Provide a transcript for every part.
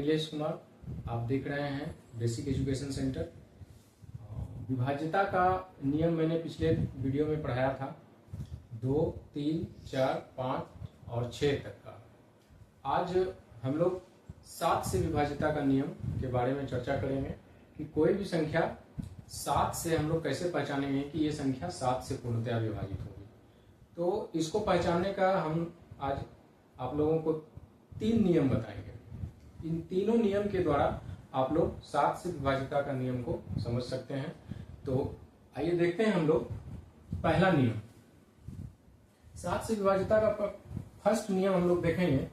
नीलेश कुमार, आप देख रहे हैं बेसिक एजुकेशन सेंटर। विभाज्यता का नियम मैंने पिछले वीडियो में पढ़ाया था, 2, 3, 4, 5 और 6 तक का। आज हम लोग 7 से विभाज्यता का नियम के बारे में चर्चा करेंगे कि कोई भी संख्या 7 से हम लोग कैसे पहचानेंगे कि ये संख्या 7 से पूर्णतया विभाजित होगी। तो इसको पहचानने का हम आज आप लोगों को 3 नियम बताएंगे। इन तीनों नियम के द्वारा आप लोग 7 से विभाज्यता का नियम को समझ सकते हैं। तो आइए देखते हैं हम लोग पहला नियम। 7 से विभाज्यता का फर्स्ट नियम हम लोग देखेंगे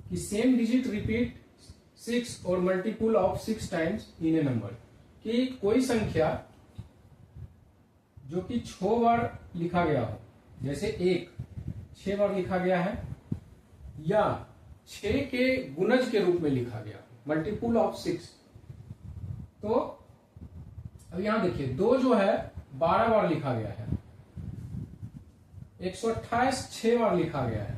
कि सेम डिजिट रिपीट 6 और multiple of 6 times in A number. कि कोई संख्या जो कि 6 बार लिखा गया हो, जैसे 1 6 बार लिखा गया है, या 6 के गुणज के रूप में लिखा गया, मल्टीपल ऑफ 6। तो अब यहां देखिए 2 जो है 12 बार लिखा गया है, 128 6 बार लिखा गया है।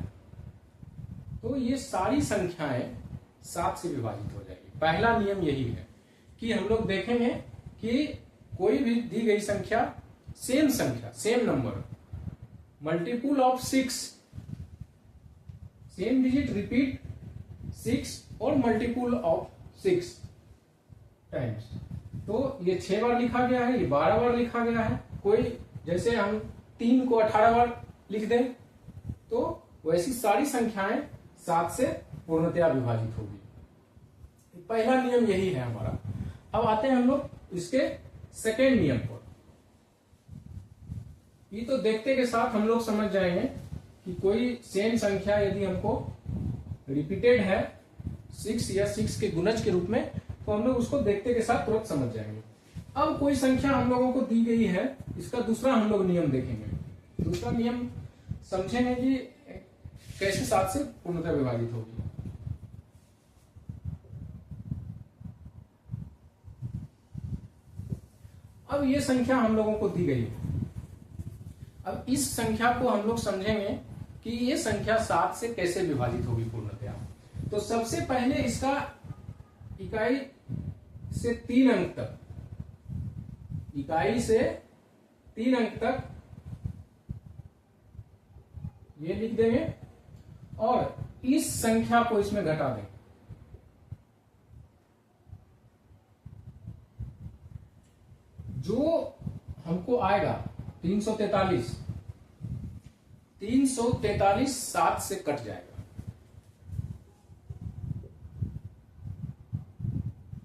तो ये सारी संख्याएं 7 से विभाजित हो जाएगी। पहला नियम यही है कि हम लोग देखेंगे कि कोई भी दी गई संख्या, same number, multiple of 6, same digit repeat 6 और मल्टीपल ऑफ 6 टाइम्स। तो ये 6 बार लिखा गया है, ये 12 बार लिखा गया है। कोई जैसे हम 3 को 18 बार लिख दें, तो वैसी सारी संख्याएं 7 से पूर्णतया विभाजित होगी। पहला नियम यही है हमारा। अब आते हैं हम लोग इसके सेकेंड नियम पर। ये तो देखते के साथ हम लोग समझ जाएंगे कि कोई सेम संख्या यदि हमको रिपीटेड है 6 या 6 के गुणज के रूप में, तो हम लोग उसको देखते के साथ तुरंत समझ जाएंगे। अब कोई संख्या हम लोगों को दी गई है, इसका दूसरा हम लोग नियम देखेंगे। दूसरा नियम समझेंगे कि कैसे 7 से पूर्णतः विभाजित होगी। अब ये संख्या हम लोगों को दी गई है। अब इस संख्या को हम लोग समझेंगे कि ये संख्या 7 से कैसे विभाजित होगी पूर्णतया। तो सबसे पहले इसका इकाई से 3 अंक तक, इकाई से 3 अंक तक ये लिख देंगे और इस संख्या को इसमें घटा देंगे। जो हमको आएगा 343, 343 7 से कट जाएगा,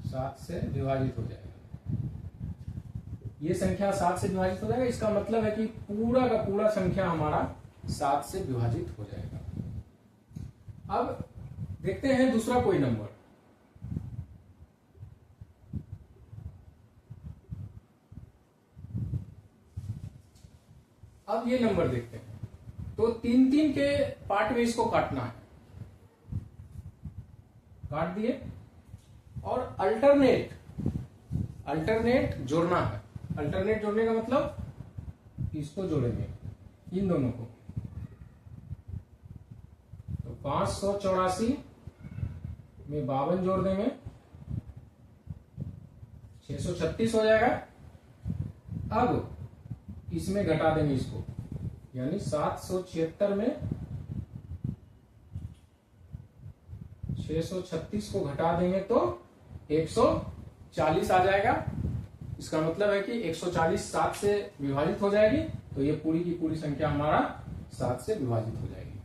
7 से विभाजित हो जाएगा। ये संख्या 7 से विभाजित हो जाएगा। इसका मतलब है कि पूरा का पूरा संख्या हमारा 7 से विभाजित हो जाएगा। अब देखते हैं दूसरा कोई नंबर। अब ये नंबर देखते हैं। तो 3-3 के पार्ट में इसको काटना है, काट दिए और अल्टरनेट जोड़ना है। अल्टरनेट जोड़ने का मतलब इसको जोड़ेंगे, इन दोनों को। तो 584 में 52 जोड़ देंगे, 636 हो जाएगा। अब इसमें घटा देंगे इसको, यानी 776 में 636 को घटा देंगे तो 140 आ जाएगा। इसका मतलब है कि 140 7 से विभाजित हो जाएगी। तो ये पूरी की पूरी संख्या हमारा 7 से विभाजित हो जाएगी।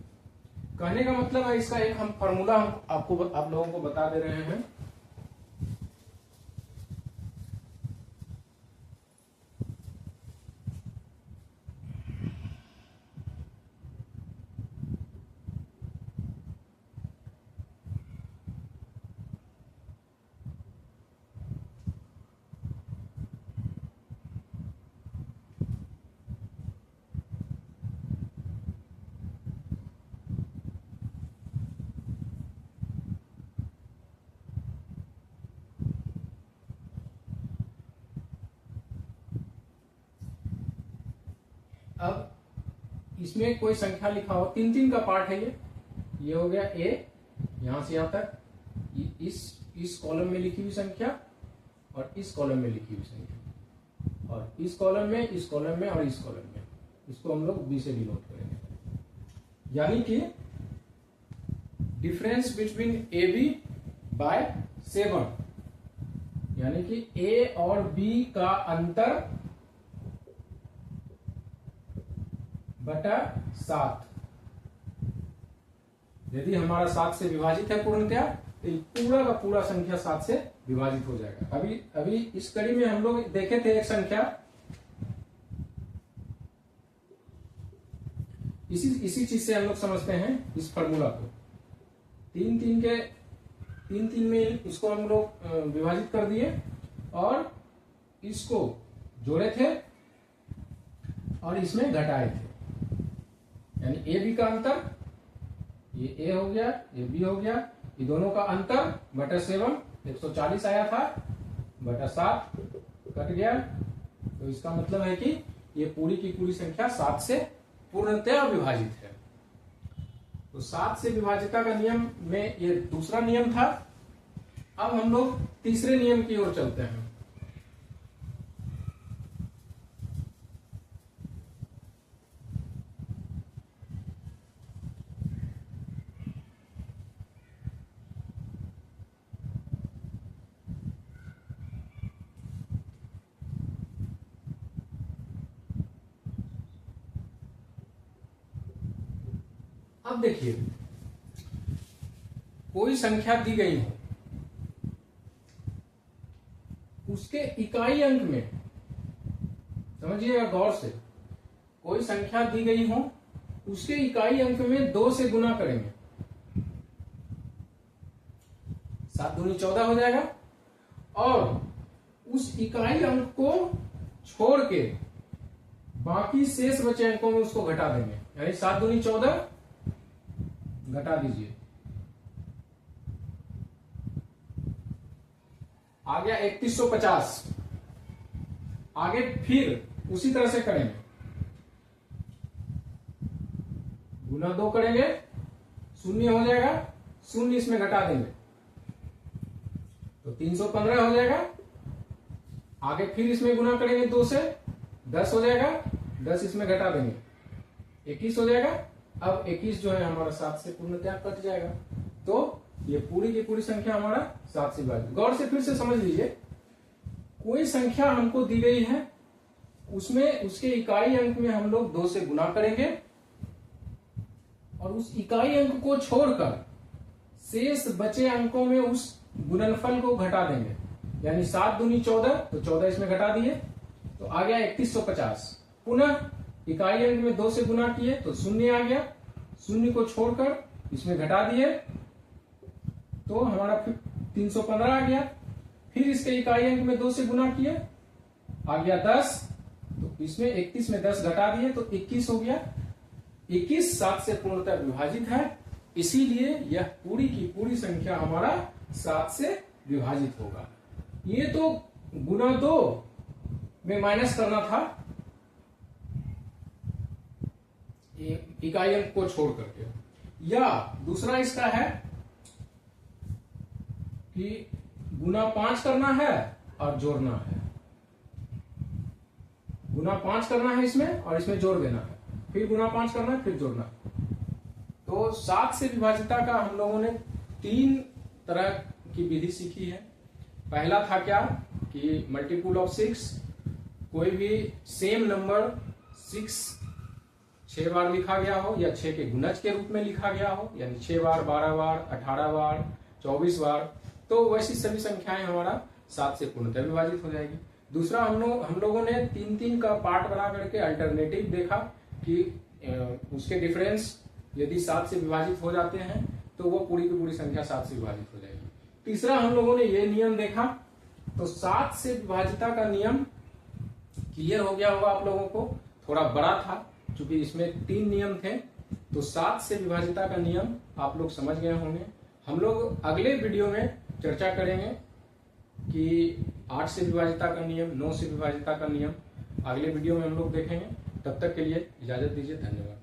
कहने का मतलब है, इसका एक हम फॉर्मूला आप लोगों को बता दे रहे हैं। अब इसमें कोई संख्या लिखा हो, 3-3 का पार्ट है ये हो गया A, यहां से यहां तक, इस कॉलम में लिखी हुई संख्या और इस कॉलम में लिखी हुई संख्या, और इस कॉलम में, इस कॉलम में और इस कॉलम में, इसको हम लोग बी से डिनोट करेंगे। यानी कि difference between A B by 7, यानी कि ए और बी का अंतर बटा 7। यदि हमारा 7 से विभाजित है पूर्णतया, तो पूरा का पूरा संख्या 7 से विभाजित हो जाएगा। अभी इस कड़ी में हम लोग देखे थे एक संख्या, इसी चीज से हम लोग समझते हैं इस फॉर्मूला को। 3 में इसको हम लोग विभाजित कर दिए और इसको जोड़े थे और इसमें घटाए थे, यानी ए बी का अंतर, ये ए हो गया, ये बी हो गया, ये दोनों का अंतर बटा 7, 140 आया था, बटा 7 कट गया। तो इसका मतलब है कि ये पूरी की पूरी संख्या 7 से पूर्णतया विभाजित है। तो 7 से विभाजिता का नियम में ये दूसरा नियम था। अब हम लोग तीसरे नियम की ओर चलते हैं। अब देखिए, कोई संख्या दी गई हो, उसके इकाई अंक में, समझिएगा गौर से, कोई संख्या दी गई हो, उसके इकाई अंक में 2 से गुना करेंगे, 7 दूनी 14 हो जाएगा, और उस इकाई अंक को छोड़ के बाकी शेष बचे अंकों में उसको घटा देंगे, यानी 7 दूनी 14 घटा दीजिए, आ गया 3150। आगे फिर उसी तरह से करेंगे, गुना 2 करेंगे, 0 हो जाएगा, 0 इसमें घटा देंगे तो 315 हो जाएगा। आगे फिर इसमें गुना करेंगे 2 से, 10 हो जाएगा, 10 इसमें घटा देंगे, 21 हो जाएगा। अब 21 जो है हमारा 7 से पूर्णतया कट जाएगा। तो ये पूरी की पूरी संख्या हमारा 7 से विभाजित। गौर से फिर से समझ लीजिए, कोई संख्या हमको दी गई है, उसमें उसके इकाई अंक में हम लोग 2 से गुना करेंगे और उस इकाई अंक को छोड़कर शेष बचे अंकों में उस गुणनफल को घटा देंगे, यानी 7 दूनी 14, तो 14 इसमें घटा दिए, तो आ गया 3150। पुनः इकाई अंक में 2 से गुना किए तो 0 आ गया, 0 को छोड़कर इसमें घटा दिए तो हमारा 315 आ गया। फिर इसके इकाई अंक में 2 से गुना किए, आ गया 10, तो इसमें 31 में 10 घटा दिए तो 21 हो गया। 21 7 से पूर्णतः विभाजित है, इसीलिए यह पूरी की पूरी संख्या हमारा 7 से विभाजित होगा। ये तो गुना 2 में माइनस करना था इकाई अंक को छोड़ करके, या दूसरा इसका है कि गुना 5 करना है और जोड़ना है, गुना 5 करना है इसमें और इसमें जोड़ देना है, फिर गुना 5 करना है, फिर जोड़ना है। तो 7 से विभाजिता का हम लोगों ने 3 तरह की विधि सीखी है। पहला था क्या कि मल्टीपल ऑफ 6, कोई भी सेम नंबर 6 बार लिखा गया हो या 6 के गुणज के रूप में लिखा गया हो, यानी 6 बार, 12 बार, 18 बार, 24 बार, तो वैसी सभी संख्याएं हमारा 7 से पूर्णतः विभाजित हो जाएगी। दूसरा हम लोगों ने 3-3 का पार्ट बना करके अल्टरनेटिव देखा कि उसके डिफरेंस यदि 7 से विभाजित हो जाते हैं तो वो पूरी की पूरी संख्या 7 से विभाजित हो जाएगी। तीसरा हम लोगों ने ये नियम देखा, तो 7 से विभाजिता का नियम क्लियर हो गया होगा आप लोगों को। थोड़ा बड़ा था क्योंकि इसमें 3 नियम थे, तो 7 से विभाजिता का नियम आप लोग समझ गए होंगे। हम लोग अगले वीडियो में चर्चा करेंगे कि 8 से विभाजिता का नियम, 9 से विभाजिता का नियम अगले वीडियो में हम लोग देखेंगे। तब तक के लिए इजाजत दीजिए, धन्यवाद।